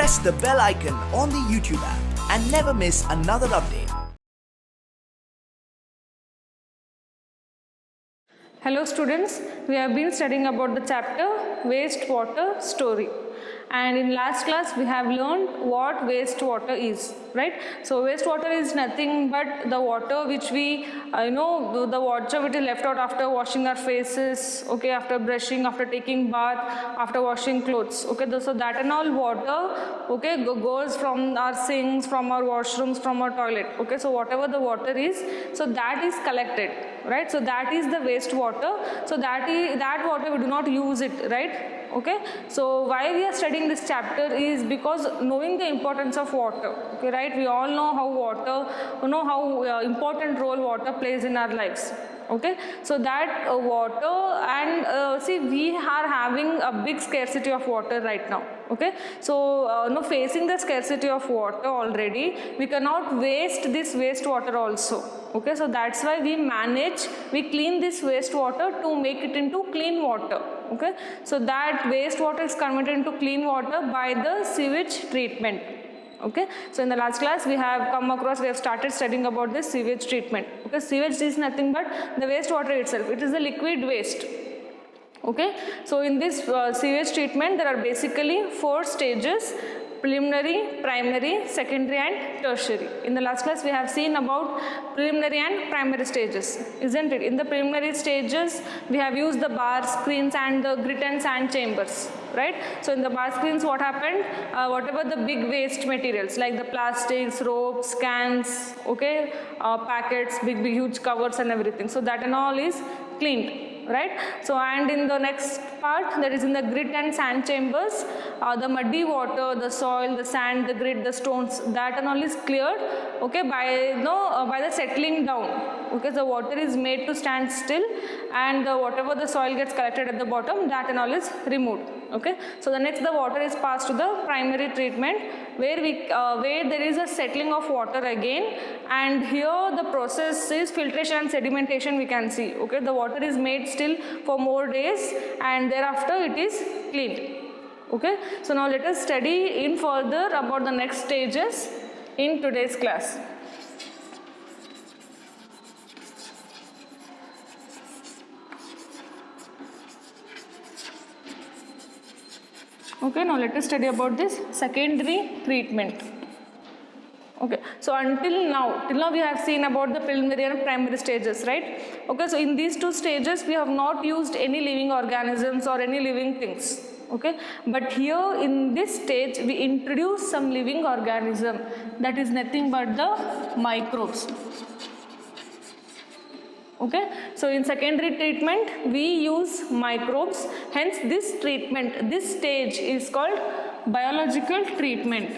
press the bell icon on the YouTube app and never miss another update. Hello students, we have been studying about the chapter wastewater story, and in last class we have learned what wastewater is, right? So wastewater is nothing but the water which we the water which is left out after washing our faces, okay, after brushing, after taking bath, after washing clothes, okay. So that and all water, okay, goes from our sinks, from our washrooms, from our toilet, okay. So whatever the water is, so that is collected, right? So that is the wastewater. So that water we do not use it, right? Okay. So why we are studying this chapter is because knowing the importance of water, okay, right? We all know how how important role water plays in our lives. Okay, so that water, and see, we are having a big scarcity of water right now. Okay, so facing the scarcity of water already, we cannot waste this wastewater also. Okay, so that's why we clean this wastewater to make it into clean water. Okay, so that wastewater is converted into clean water by the sewage treatment. Okay, so in the last class we have started studying about this sewage treatment. Okay, sewage is nothing but the wastewater itself. It is a liquid waste. Okay, so in this sewage treatment there are basically 4 stages: preliminary, primary, secondary and tertiary. In the last class we have seen about preliminary and primary stages, isn't it? In the preliminary stages we have used the bar screens and the grit and sand chambers, right? So in the bar screens what happened, whatever the big waste materials like the plastics, ropes, cans, okay, packets, big huge covers and everything, so that and all is cleaned, right? So and in the next part, that is in the grit and sand chambers, the muddy water, the soil, the sand, the grit, the stones, that and all is cleared, okay, by the settling down. Okay, the water is made to stand still, and whatever the soil gets collected at the bottom, that and all is removed. Okay, so the next the water is passed to the primary treatment, where there is a settling of water again, and here the process is filtration and sedimentation, we can see. Okay, the water is made still for more days, and thereafter it is cleaned. Okay, so now let us study in further about the next stages in today's class. Okay, now let us study about this secondary treatment. Okay, so till now we have seen about the preliminary and primary stages, right? Okay, so in these 2 stages we have not used any living organisms or any living things. Okay, but here in this stage we introduce some living organism, that is nothing but the microbes. Okay, so in secondary treatment we use microbes, hence this stage is called biological treatment.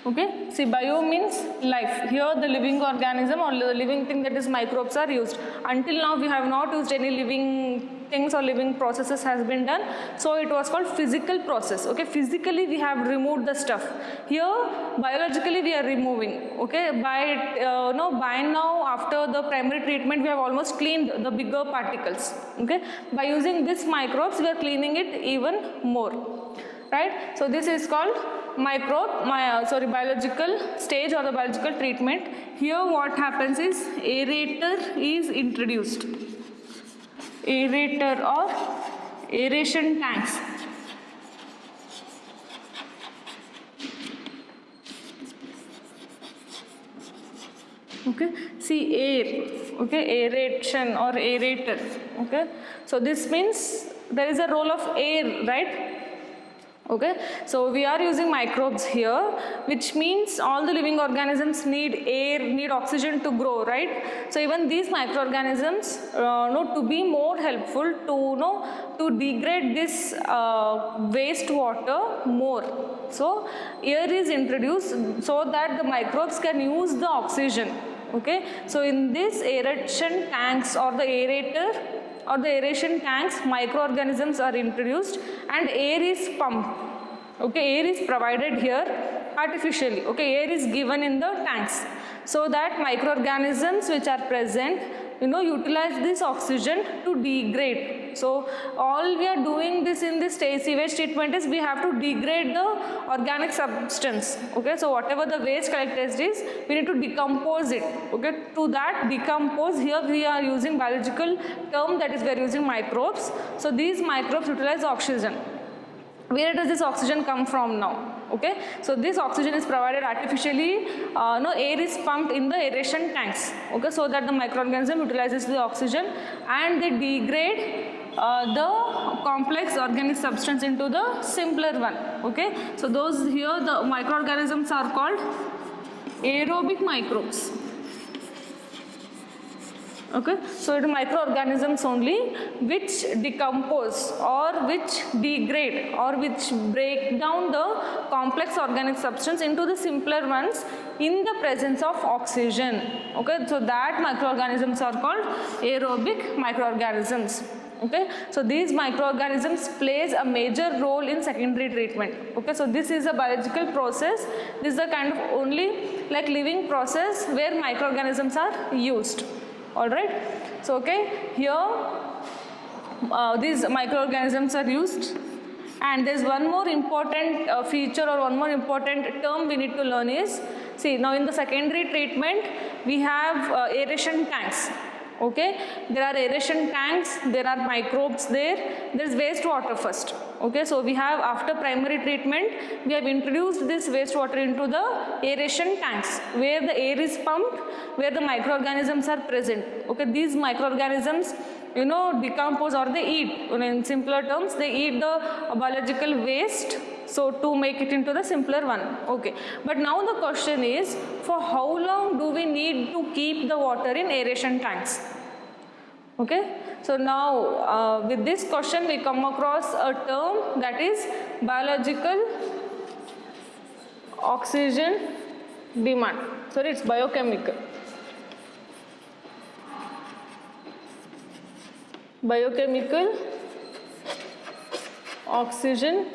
Okay, see, bio means life. Here the living organism or the living thing, that is microbes, are used. Until now we have not used any living things or living processes has been done, so it was called physical process. Okay, physically we have removed the stuff. Here biologically we are removing. Okay, by now after the primary treatment we have almost cleaned the bigger particles. Okay, by using this microbes we are cleaning it even more, right? So this is called biological stage or the biological treatment. Here what happens is aerator is introduced. Aerator or aeration tanks. Okay, see, air, okay, aeration or aerator. Okay, so this means there is a role of air, right? Okay, so we are using microbes here, which means all the living organisms need air, need oxygen to grow, right? So even these microorganisms to be more helpful to degrade this wastewater more. So air is introduced so that the microbes can use the oxygen. Okay, so in this aeration tanks or the aerator or the aeration tanks, microorganisms are introduced and air is pumped. Okay, air is provided here artificially. Okay, air is given in the tanks so that microorganisms which are present, utilize this oxygen to degrade. So all we are doing this in this sewage treatment is we have to degrade the organic substance. Okay, so whatever the waste collected is, we need to decompose it. Okay, to that decompose, here we are using biological term, that is we are using microbes. So these microbes utilize oxygen. Where does this oxygen come from now? Okay, so this oxygen is provided artificially. Air is pumped in the aeration tanks. Okay, so that the microorganism utilizes the oxygen and they degrade the complex organic substance into the simpler one. Okay, so those here the microorganisms are called aerobic microbes. Okay, so it is microorganisms only which decompose or which degrade or which break down the complex organic substance into the simpler ones in the presence of oxygen. Okay, so that microorganisms are called aerobic microorganisms. Okay, so these microorganisms plays a major role in secondary treatment. Okay, so this is a biological process. This is a kind of only like living process where microorganisms are used. Alright, so okay, here these microorganisms are used, and there is one more important feature or one more important term we need to learn is, see, now in the secondary treatment we have aeration tanks. Okay, there are aeration tanks, there are microbes there is wastewater first. Okay, so we have, after primary treatment, we have introduced this wastewater into the aeration tanks where the air is pumped, where the microorganisms are present. Okay, these microorganisms decompose or they eat, in simpler terms they eat the biological waste, so to make it into the simpler one. Okay, but now the question is, for how long do we need to keep the water in aeration tanks? Okay, so now with this question we come across a term, that is biological oxygen demand. Sorry, it's biochemical. Biochemical oxygen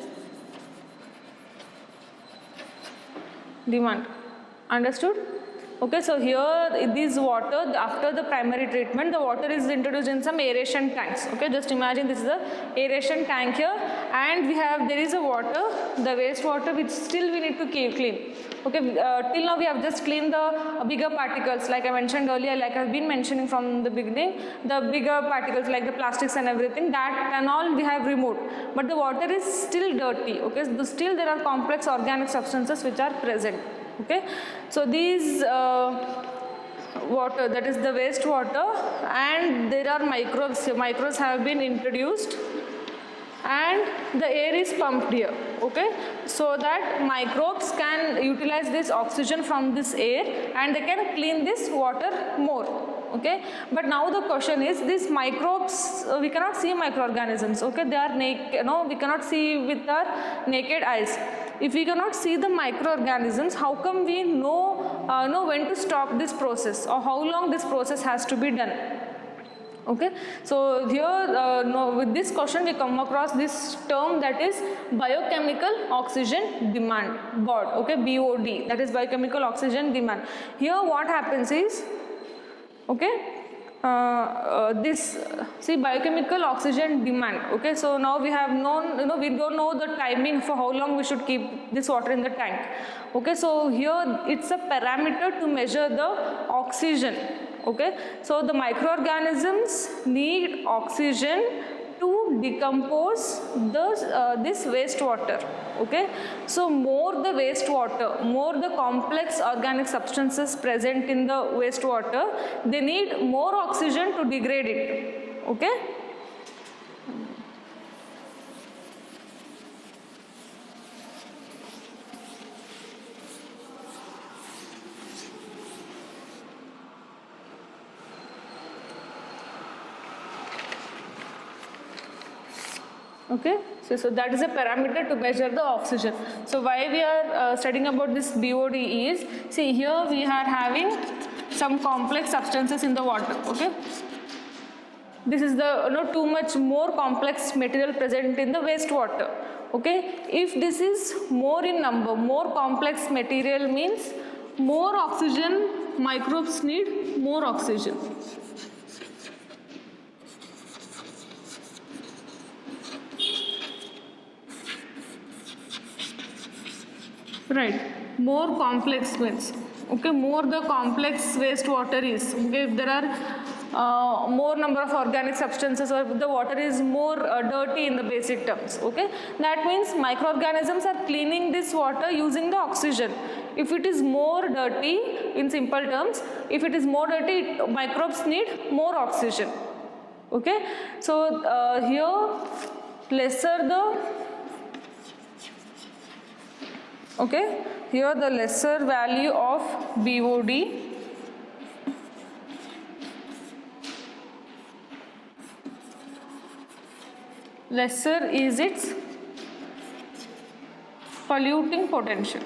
demand. Understood? Okay, so here this water, after the primary treatment, the water is introduced in some aeration tanks. Okay, just imagine this is a aeration tank here, and there is a water, the wastewater, which still we need to keep clean. Okay, till now we have just cleaned the bigger particles, like I mentioned earlier, like I've been mentioning from the beginning, the bigger particles like the plastics and everything, that and all we have removed, but the water is still dirty. Okay, so still there are complex organic substances which are present. Okay, so these water, that is the wastewater, and there are microbes. Microbes have been introduced, and the air is pumped here. Okay, so that microbes can utilize this oxygen from this air and they can clean this water more. Okay, but now the question is, these microbes, we cannot see microorganisms. Okay, they are naked. We cannot see with our naked eyes. If we cannot see the microorganisms, how come we know when to stop this process, or how long this process has to be done? Okay, so here with this question we come across this term, that is biochemical oxygen demand, BOD. Okay, BOD, that is biochemical oxygen demand. Here what happens is, okay, see, biochemical oxygen demand. Okay, so now we have known, we don't know the timing for how long we should keep this water in the tank. Okay, so here it's a parameter to measure the oxygen. Okay, so the microorganisms need oxygen to decompose this wastewater. Okay, so more the wastewater, more the complex organic substances present in the wastewater, they need more oxygen to degrade it. Okay. Okay, so that is a parameter to measure the oxygen. So why we are studying about this BOD is, see, here we are having some complex substances in the water. Okay, this is the too much more complex material present in the wastewater. Okay, if this is more in number, more complex material means more oxygen, microbes need more oxygen. Right. More complex means, okay, more the complex wastewater is, okay, if there are more number of organic substances or the water is more dirty in the basic terms, okay, that means microorganisms are cleaning this water using the oxygen. If it is more dirty, in simple terms, if it is more dirty, microbes need more oxygen, okay. So here lesser the, okay, here the lesser value of BOD lesser is its polluting potential.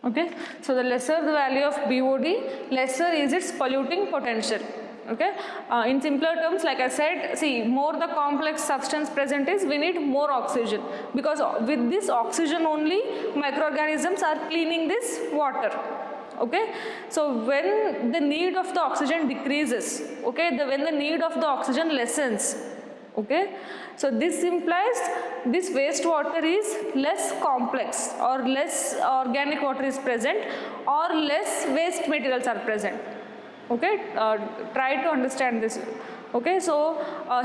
Okay, so the lesser the value of BOD, lesser is its polluting potential. Okay, in simpler terms, like I said, see, more the complex substance present is, we need more oxygen, because with this oxygen only microorganisms are cleaning this water. Okay, so when the need of the oxygen decreases, okay, when the need of the oxygen lessens, okay, so this implies this wastewater is less complex or less organic water is present or less waste materials are present. Okay, try to understand this. Okay, so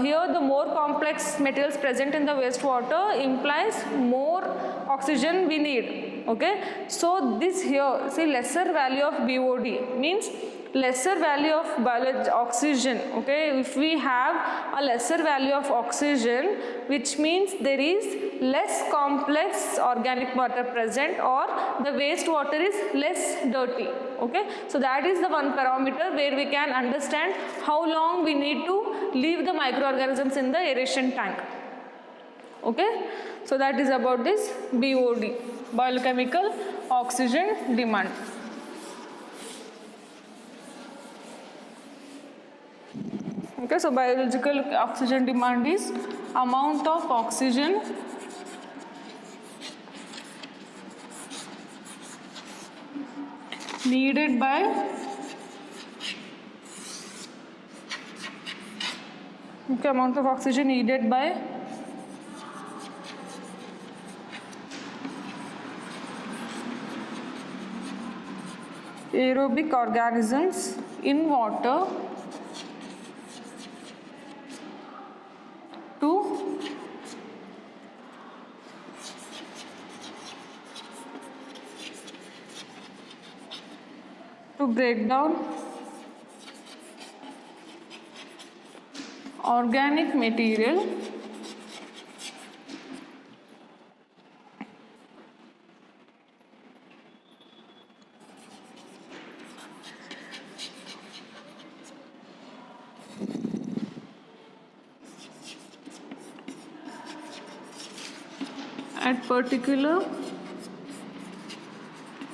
here the more complex materials present in the wastewater implies more oxygen we need. Okay, so this here, see, lesser value of BOD means lesser value of oxygen. Okay, if we have a lesser value of oxygen, which means there is less complex organic matter present or the wastewater is less dirty. Okay, so that is the one parameter where we can understand how long we need to leave the microorganisms in the aeration tank. Okay, so that is about this BOD, biochemical oxygen demand. Okay, so biological oxygen demand is amount of oxygen needed by amount of oxygen needed by aerobic organisms in water to break down organic material at particular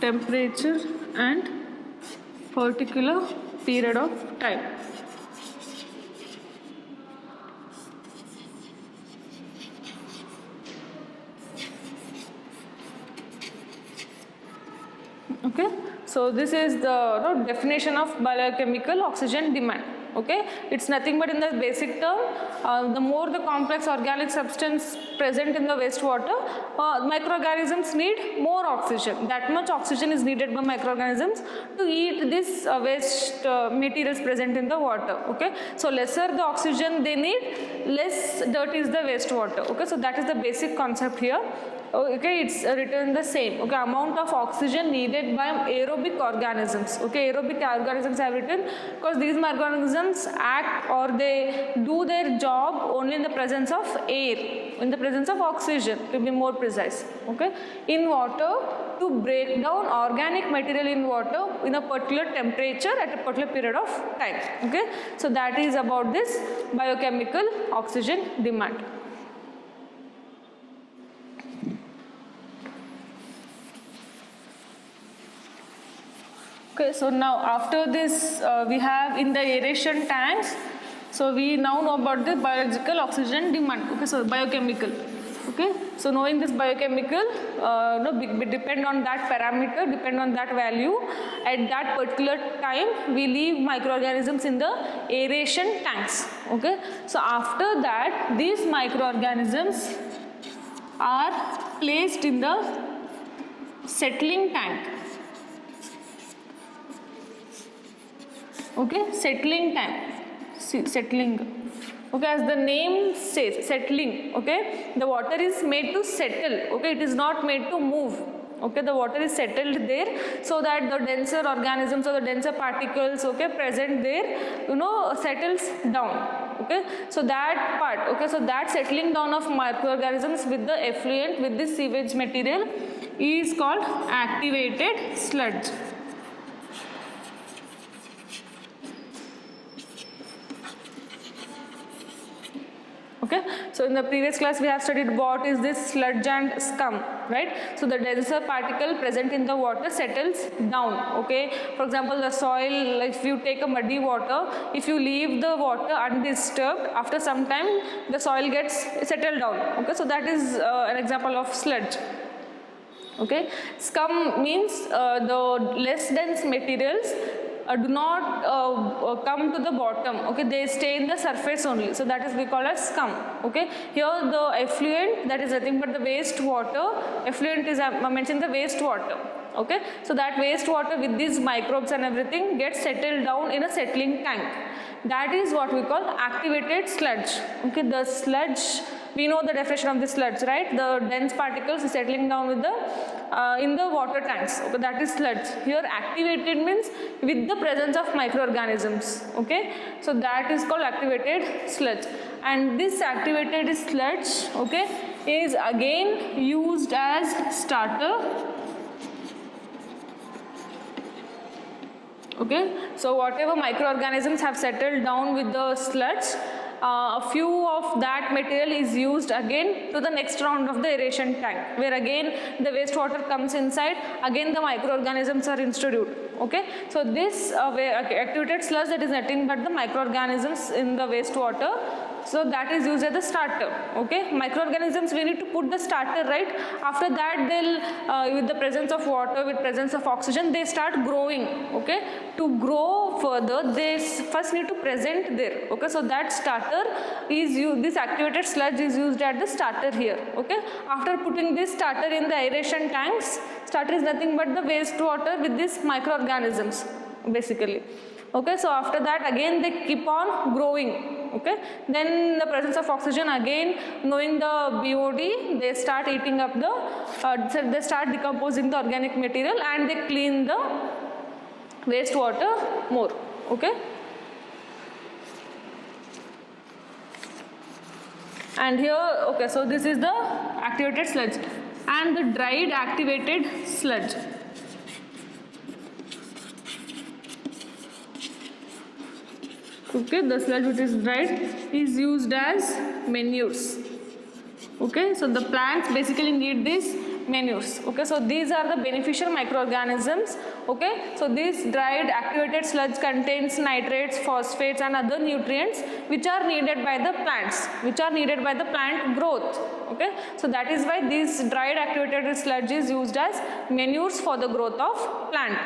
temperature and particular period of time. Okay, so this is the definition of biochemical oxygen demand. Okay, it's nothing but in the basic term, the more the complex organic substance present in the wastewater, microorganisms need more oxygen. That much oxygen is needed by microorganisms to eat this waste materials present in the water. Okay, so lesser the oxygen they need, less dirt is the wastewater. Okay, so that is the basic concept here. Okay, it's written the same. Okay, amount of oxygen needed by aerobic organisms. Okay, aerobic organisms have written because these organisms act or they do their job only in the presence of air, in the presence of oxygen, to be more precise. Okay, in water, to break down organic material in water in a particular temperature at a particular period of time. Okay, so that is about this biochemical oxygen demand. Okay, so now after this we have in the aeration tanks, so we now know about the biological oxygen demand. Okay, so biochemical. Okay, so knowing this biochemical, depend on that parameter, depend on that value. At that particular time, we leave microorganisms in the aeration tanks. Okay, so after that, these microorganisms are placed in the settling tank. Okay, settling tank. Settling. Okay, as the name says, settling. Okay, the water is made to settle. Okay, it is not made to move. Okay, the water is settled there so that the denser organisms or the denser particles, okay, present there, settles down. Okay, so that part, okay, so that settling down of microorganisms with the effluent, with this sewage material, is called activated sludge. Okay, so in the previous class we have studied what is this sludge and scum, right? So the denser particle present in the water settles down. Okay, for example, the soil, like if you take a muddy water, if you leave the water undisturbed, after some time the soil gets settled down. Okay, so that is an example of sludge. Okay, scum means the less dense materials do not come to the bottom. Okay, they stay in the surface only, so that is we call as scum. Okay, here the effluent, that is nothing but the waste water. Effluent is mentioned the waste water. Okay, so that waste water with these microbes and everything gets settled down in a settling tank. That is what we call activated sludge. Okay, the sludge, we know the definition of the sludge, right? The dense particles is settling down with the in the water tanks. Okay, that is sludge. Here activated means with the presence of microorganisms. Okay, so that is called activated sludge. And this activated sludge, okay, is again used as starter. Okay, so whatever microorganisms have settled down with the sludge, a few of that material is used again to the next round of the aeration tank, where again the wastewater comes inside, again the microorganisms are introduced. Okay, so this activated sludge, that is nothing but the microorganisms in the wastewater, so that is used as the starter. Okay, microorganisms, we need to put the starter, right? After that they'll with the presence of water, with presence of oxygen, they start growing. Okay, to grow further they first need to present there. Okay, so that starter is used, this activated sludge is used at the starter here. Okay, after putting this starter in the aeration tanks, starter is nothing but the wastewater with these microorganisms basically. Okay, so after that again they keep on growing. Okay, then the presence of oxygen, again knowing the BOD, they start eating up the they start decomposing the organic material and they clean the wastewater more. Okay, and here, okay, so this is the activated sludge and the dried activated sludge. Okay, the sludge which is dried is used as manures. Okay, so the plants basically need these manures. Okay, so these are the beneficial microorganisms. Okay, so this dried activated sludge contains nitrates, phosphates and other nutrients which are needed by the plants, which are needed by the plant growth. Okay, so that is why this dried activated sludge is used as manures for the growth of plant.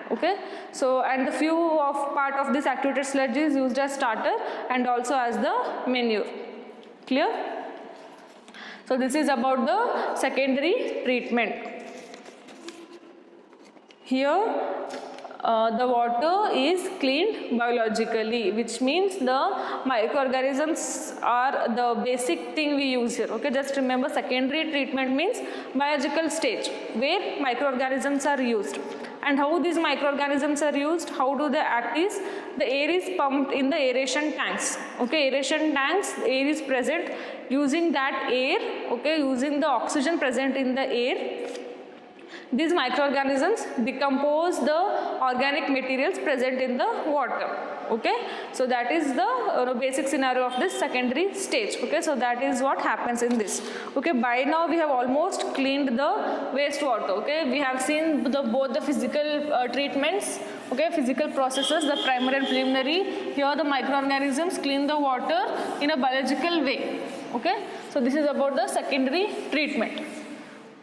Okay, so and the few of part of this activated sludge is used as starter and also as the manure. Clear? So this is about the secondary treatment. Here the water is cleaned biologically, which means the microorganisms are the basic thing we use here. Okay, just remember secondary treatment means biological stage where microorganisms are used. And how these microorganisms are used, how do they act is, the air is pumped in the aeration tanks. Okay, aeration tanks, air is present, using that air, okay, using the oxygen present in the air, these microorganisms decompose the organic materials present in the water. Okay, so that is the basic scenario of this secondary stage. Okay, so that is what happens in this. Okay, by now we have almost cleaned the wastewater. Okay, we have seen both the physical treatments, okay, physical processes, the primary and preliminary. Here the microorganisms clean the water in a biological way. Okay, so this is about the secondary treatment.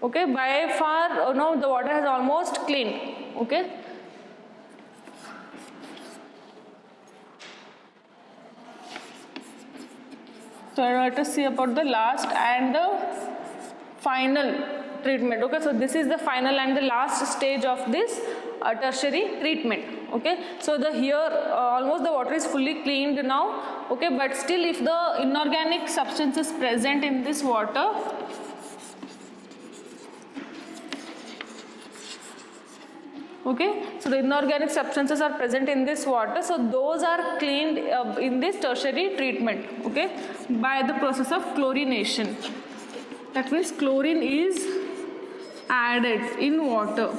Okay, by far now the water has almost cleaned. Okay. So let us see about the last and the final treatment. Okay, so this is the final and the last stage of this tertiary treatment. Okay, so the here almost the water is fully cleaned now. Okay, but still if the inorganic substances present in this water, okay, so the inorganic substances are present in this water, so those are cleaned in this tertiary treatment, okay, by the process of chlorination. That means chlorine is added in water.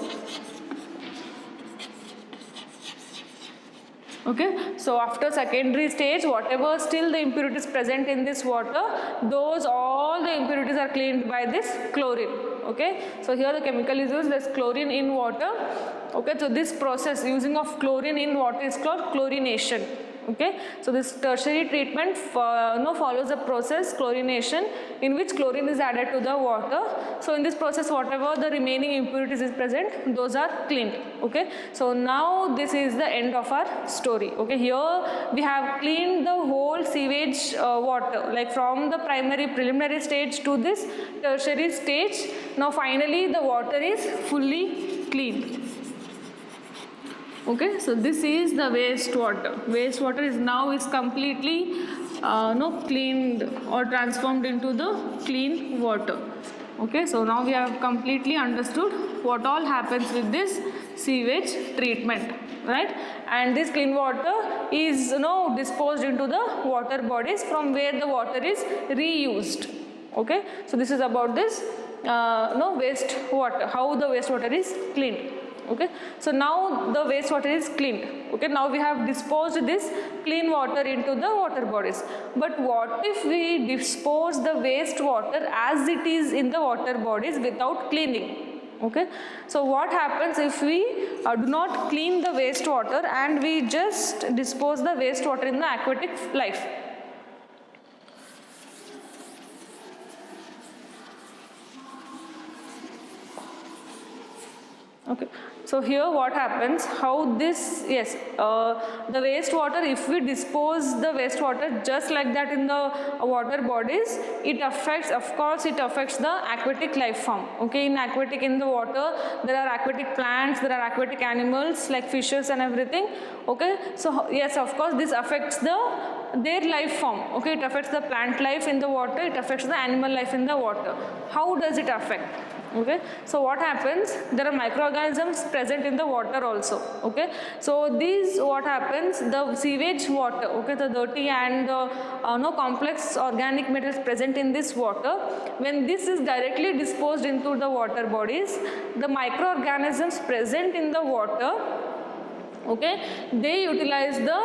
Okay, so after secondary stage, whatever still the impurities present in this water, those all the impurities are cleaned by this chlorine. Okay, so here the chemical is used, there's chlorine in water. Okay, so this process using of chlorine in water is called chlorination. Okay, so this tertiary treatment follows the process chlorination, in which chlorine is added to the water. So in this process, whatever the remaining impurities is present, those are cleaned. Okay, so now this is the end of our story. Okay, here we have cleaned the whole sewage water, like from the preliminary stage to this tertiary stage. Now finally the water is fully cleaned. Okay, so this is the wastewater. Wastewater is completely cleaned or transformed into the clean water. Okay, so now we have completely understood what all happens with this sewage treatment, right? And this clean water is disposed into the water bodies from where the water is reused. Okay, so this is about this wastewater, how the wastewater is cleaned. Okay, so now the wastewater is cleaned. Okay, now we have disposed this clean water into the water bodies. But what if we dispose the wastewater as it is in the water bodies without cleaning? Okay, so what happens if we do not clean the wastewater and we just dispose the wastewater in the aquatic life? Okay, so here what happens, how this, the wastewater, if we dispose the wastewater just like that in the water bodies, it affects, of course, it affects the aquatic life form. Okay, in the water, there are aquatic plants, there are aquatic animals like fishes and everything. Okay, so yes, of course, this affects their life form. Okay, it affects the plant life in the water, it affects the animal life in the water. How does it affect? Okay, so what happens, there are microorganisms present in the water also. Okay, so these, what happens, the sewage water, okay, the dirty and complex organic materials present in this water, when this is directly disposed into the water bodies, the microorganisms present in the water, okay, they utilize the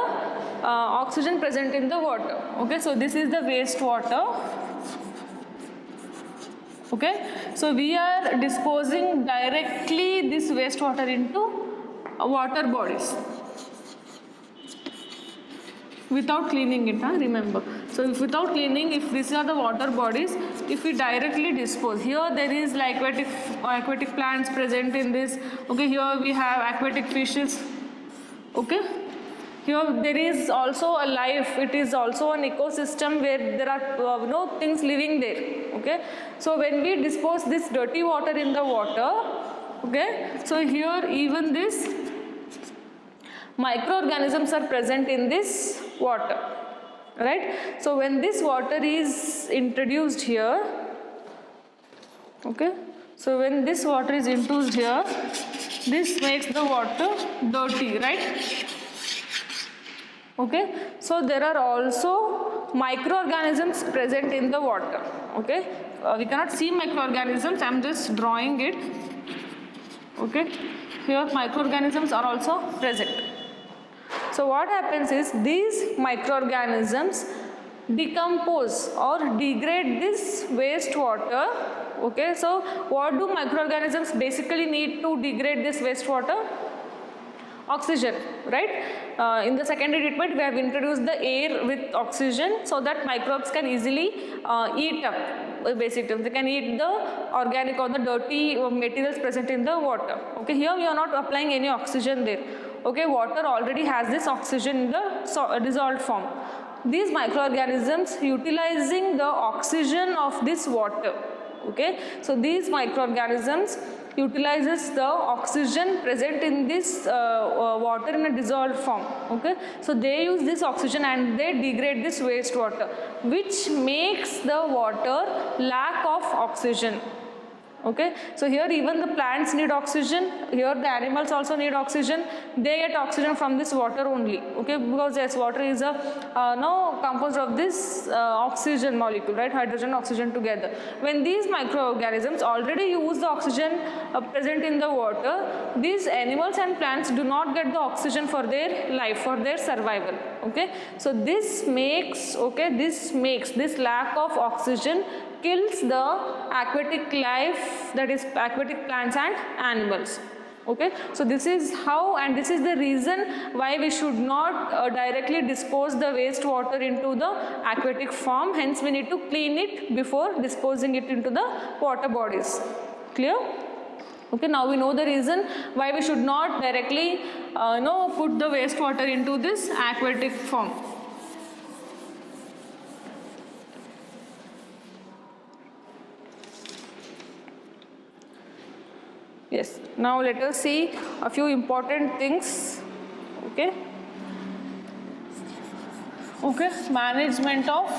oxygen present in the water. Okay, so this is the wastewater. Okay, so we are disposing directly this wastewater into water bodies without cleaning it, remember. So if without cleaning, if these are the water bodies, if we directly dispose, here there is like aquatic plants present in this. Okay, here we have aquatic fishes. Okay, here there is also a life, it is also an ecosystem where there are things living there. Okay, so when we dispose this dirty water in the water, okay, so here even this microorganisms are present in this water, right? So when this water is introduced here, okay, so when this water is introduced here, this makes the water dirty, right? Okay, so there are also microorganisms present in the water. Okay, we cannot see microorganisms, I am just drawing it. Okay, here microorganisms are also present. So what happens is, these microorganisms decompose or degrade this wastewater. Okay, so what do microorganisms basically need to degrade this wastewater? oxygen, right? In the secondary treatment, we have introduced the air with oxygen so that microbes can easily eat up. Basically, they can eat the organic or the dirty materials present in the water. Okay, here we are not applying any oxygen there. Okay, water already has this oxygen in the dissolved form. These microorganisms utilizing the oxygen of this water. Okay, so these microorganisms utilizes the oxygen present in this water in a dissolved form. Okay, so they use this oxygen and they degrade this wastewater, which makes the water lack of oxygen. Okay, so here even the plants need oxygen, here the animals also need oxygen, they get oxygen from this water only. Okay, because yes, water is a composed of this oxygen molecule, right, hydrogen oxygen together. When these microorganisms already use the oxygen present in the water, these animals and plants do not get the oxygen for their life, for their survival. Okay, so this makes this lack of oxygen kills the aquatic life, that is aquatic plants and animals. Okay, so this is how, and this is the reason why we should not directly dispose the wastewater into the aquatic form. Hence we need to clean it before disposing it into the water bodies. Clear? Okay, now we know the reason why we should not directly put the wastewater into this aquatic form. Yes, now let us see a few important things. Okay, management of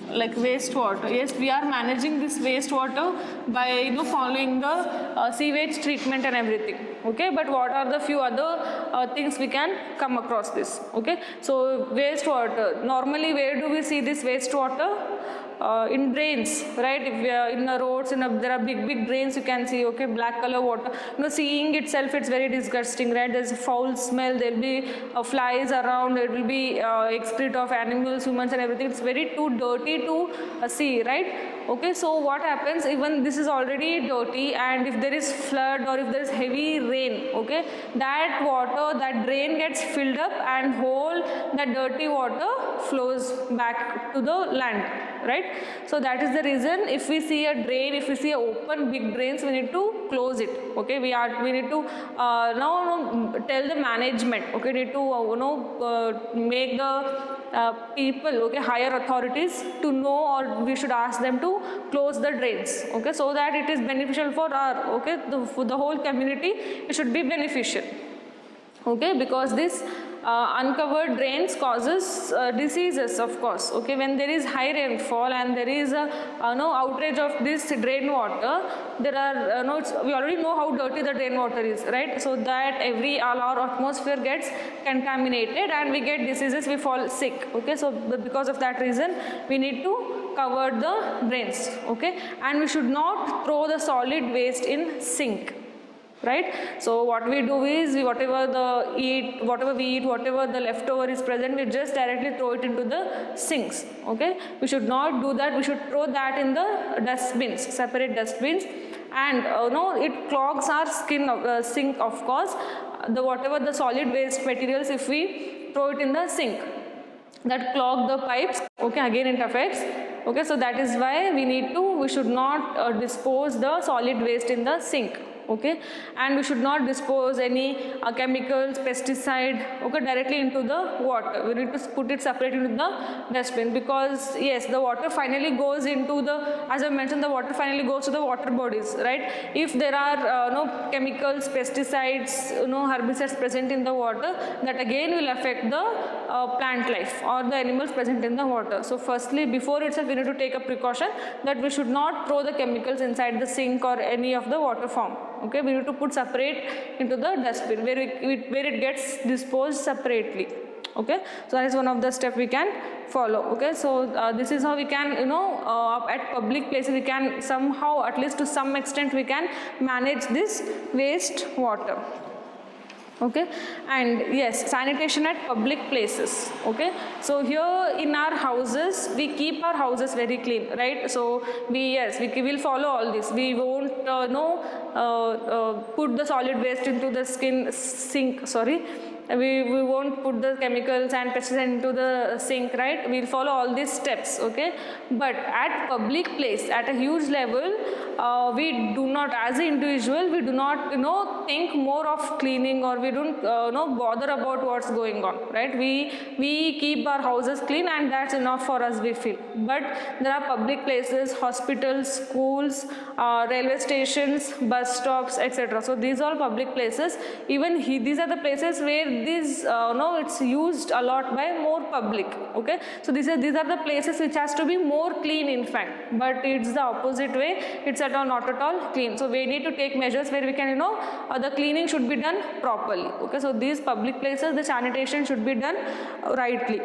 like wastewater. Yes, we are managing this wastewater by following the sewage treatment and everything. Okay, but what are the few other things we can come across this? Okay, so wastewater, normally where do we see this wastewater? In drains, right? If we are in the roads, there are big drains, you can see, okay, black color water. Seeing itself, it's very disgusting, right? There's a foul smell, there'll be flies around, there will be excrete of animals, humans and everything. It's very too dirty to see, right? Okay, so what happens, even this is already dirty, and if there is flood or if there is heavy rain, okay, that water, that drain gets filled up and that dirty water flows back to the land, right? So that is the reason if we see a drain, if we see open big drains, we need to close it. Okay, we need to now tell the management. Okay, need to make the people, okay, higher authorities to know, or we should ask them to close the drains. Okay, so that it is beneficial for for the whole community. It should be beneficial. Okay, because this uncovered drains causes diseases, of course. Okay, when there is high rainfall and there is a outrage of this drain water, there are we already know how dirty the drain water is, right? So that all our atmosphere gets contaminated and we get diseases, we fall sick. Okay, so because of that reason we need to cover the drains. Okay, and we should not throw the solid waste in sink. Right, so what we do is whatever we eat, whatever the leftover is present, we just directly throw it into the sinks. Okay, we should not do that. We should throw that in the dustbins, separate dustbins, and it clogs our sink. Of course, whatever the solid waste materials, if we throw it in the sink, that clog the pipes. Okay, again it affects. Okay, so that is why we should not dispose the solid waste in the sink. Okay, and we should not dispose any chemicals, pesticide, okay, directly into the water. We need to put it separate into the dustbin, because yes, the water finally goes into as I mentioned, the water finally goes to the water bodies, right? If there are no chemicals, pesticides, herbicides present in the water, that again will affect the plant life or the animals present in the water. So firstly, before itself, we need to take a precaution that we should not throw the chemicals inside the sink or any of the water form. Okay, we need to put separate into the dustbin where it gets disposed separately. Okay, so that is one of the steps we can follow. Okay, so this is how we can at public places we can somehow, at least to some extent, we can manage this waste water. Okay, and yes, sanitation at public places. Okay, so here in our houses we keep our houses very clean, right? So we will follow all this. We won't put the solid waste into the sink. Sorry, we won't put the chemicals and pesticides into the sink, right? We'll follow all these steps. Okay, but at public place, at a huge level, we do not, as an individual, we do not think more of cleaning, or we don't bother about what's going on, right? We keep our houses clean, and that's enough for us, we feel. But there are public places, hospitals, schools, railway stations, bus stops, etc. So these are all public places. Even these are the places where it's used a lot by more public. Okay, so these are the places which has to be more clean, in fact, but it's the opposite way. It's not at all clean. So we need to take measures where we can the cleaning should be done properly. Okay, so these public places, the sanitation should be done rightly.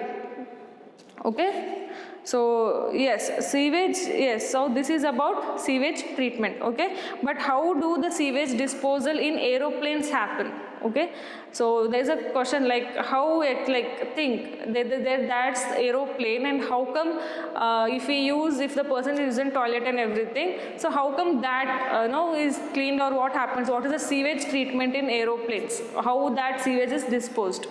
Okay, so yes, sewage, yes, so this is about sewage treatment. Okay, but how do the sewage disposal in aeroplanes happen? Okay, so there's a question like how think that's aeroplane, and how come if the person is using toilet and everything, so how come that is cleaned, or what happens, what is the sewage treatment in aeroplanes, how that sewage is disposed?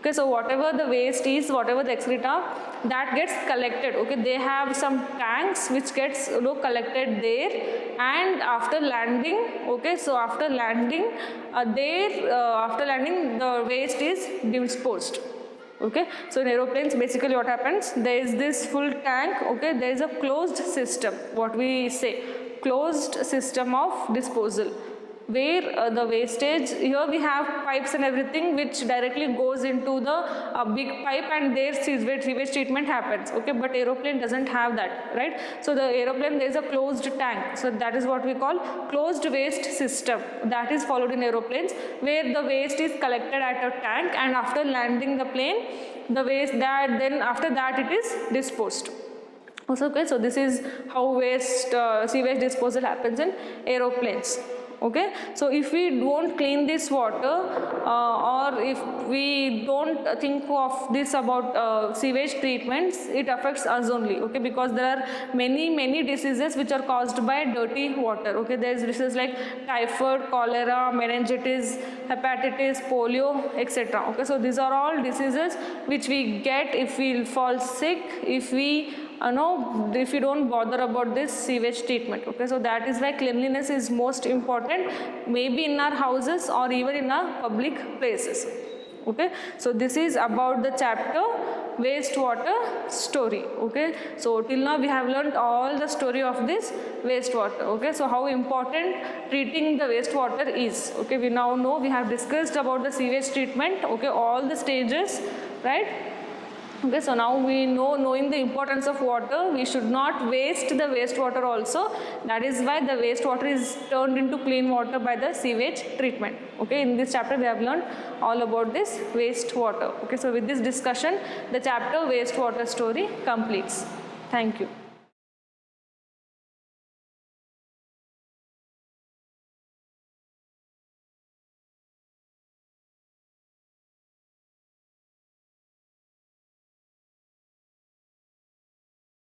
Okay, so whatever the waste is, whatever the excreta, that gets collected. Okay, they have some tanks which gets collected there, and after landing, okay, so after landing the waste is disposed. Okay, so in aeroplanes, basically what happens, there is this full tank. Okay, there is a closed system, what we say, closed system of disposal, where the wastage, here we have pipes and everything which directly goes into the big pipe, and there sewage treatment happens. Okay, but aeroplane doesn't have that, right? So the aeroplane, there is a closed tank, so that is what we call closed waste system. That is followed in aeroplanes, where the waste is collected at a tank, and after landing the plane, the waste after that it is disposed. Okay, so this is how sewage disposal happens in aeroplanes. Okay, so if we don't clean this water, or if we don't think of this about sewage treatments, it affects us only. Okay, because there are many diseases which are caused by dirty water. Okay, there is diseases like typhoid, cholera, meningitis, hepatitis, polio, etc. Okay, so these are all diseases which we get if we fall sick, if you don't bother about this sewage treatment. Okay, so that is why cleanliness is most important, maybe in our houses or even in our public places. Okay, so this is about the chapter wastewater story. Okay, so till now we have learned all the story of this wastewater. Okay, so how important treating the wastewater is. Okay, we now know, we have discussed about the sewage treatment. Okay, all the stages, right? Okay, so now we knowing the importance of water, we should not waste the wastewater also. That is why the wastewater is turned into clean water by the sewage treatment. Okay, in this chapter we have learned all about this wastewater. Okay, so with this discussion, the chapter wastewater story completes. Thank you.